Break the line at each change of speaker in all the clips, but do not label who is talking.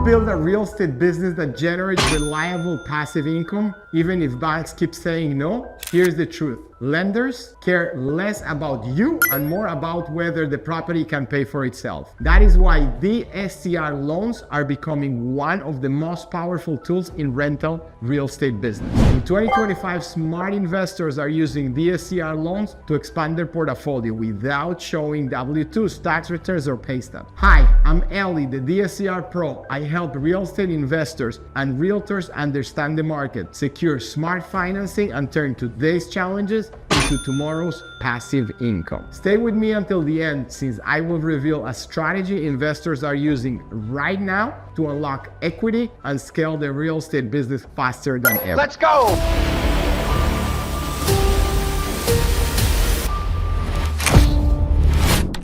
build a real estate business that generates reliable passive income, even if banks keep saying no? Here's the truth. Lenders care less about you and more about whether the property can pay for itself. That is why DSCR loans are becoming one of the most powerful tools in rental real estate business. In 2025, smart investors are using DSCR loans to expand their portfolio without showing W-2s, tax returns, or pay stubs. Hi, I'm Ellie, the DSCR Pro. I help real estate investors and realtors understand the market, secure smart financing, and turn today's challenges into tomorrow's passive income. Stay with me until the end, since I will reveal a strategy investors are using right now to unlock equity and scale their real estate business faster than ever.
Let's go!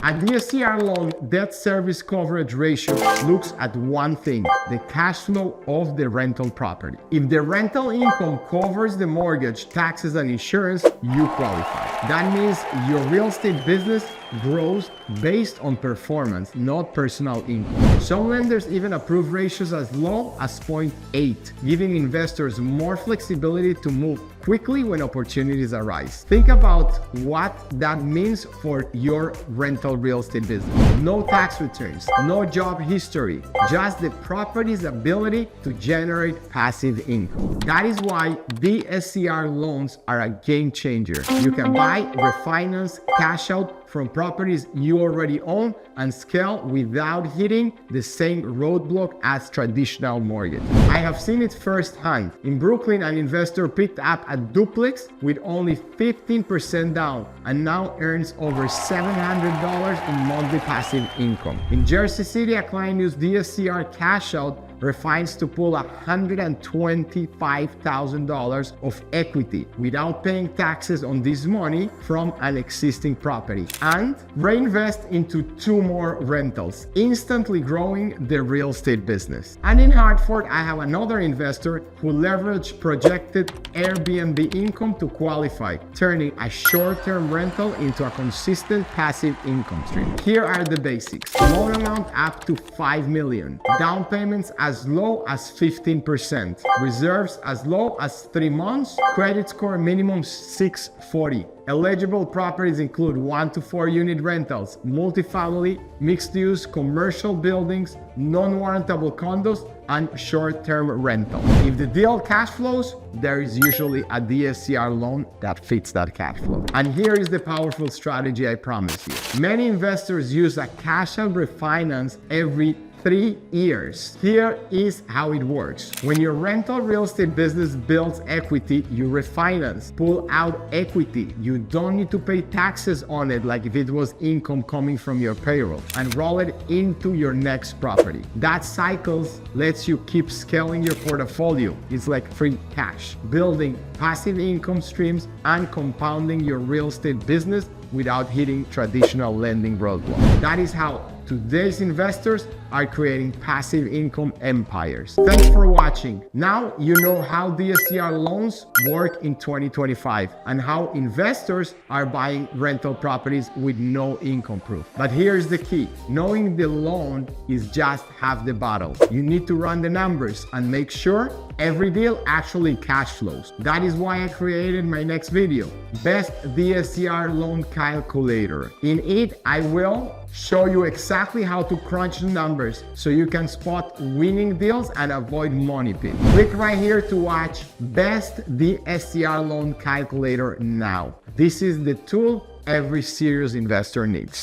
A DSCR loan debt service coverage ratio looks at one thing: the cash flow of the rental property. If the rental income covers the mortgage, taxes, and insurance, you qualify. That means your real estate business grows based on performance, not personal income. Some lenders even approve ratios as low as 0.8, giving investors more flexibility to move quickly when opportunities arise. Think about what that means for your rental real estate business. No tax returns, no job history, just the property's ability to generate passive income. That is why DSCR loans are a game changer. You can buy, refinance, cash out from properties you already own and scale without hitting the same roadblock as traditional mortgage. I have seen it firsthand. In Brooklyn, an investor picked up a duplex with only 15% down and now earns over $700 in monthly passive income. In Jersey City, a client used DSCR cash out refines to pull $125,000 of equity without paying taxes on this money from an existing property and reinvest into 2 more rentals, instantly growing their real estate business. And in Hartford, I have another investor who leveraged projected Airbnb income to qualify, turning a short-term rental into a consistent passive income stream. Here are the basics: loan amount up to $5 million, down payments as low as 15%, reserves as low as 3 months, credit score minimum 640. Eligible properties include 1 to 4 unit rentals, multifamily, mixed-use, commercial buildings, non-warrantable condos, and short-term rental. If the deal cash flows, there is usually a DSCR loan that fits that cash flow. And here is the powerful strategy I promise you. Many investors use a cash out refinance every 3 years. Here is how it works. When your rental real estate business builds equity, you refinance, pull out equity. You don't need to pay taxes on it like if it was income coming from your payroll, and roll it into your next property. That cycles lets you keep scaling your portfolio. It's like free cash, building passive income streams and compounding your real estate business without hitting traditional lending roadblocks. That is how today's investors are creating passive income empires. Thanks for watching. Now you know how DSCR loans work in 2025 and how investors are buying rental properties with no income proof. But here's the key: knowing the loan is just half the battle. You need to run the numbers and make sure every deal actually cash flows. That is why I created my next video, Best DSCR Loan Calculator. In it, I will show you exactly how to crunch the numbers so you can spot winning deals and avoid money pits. Click right here to watch Best DSCR Loan Calculator now. This is the tool every serious investor needs.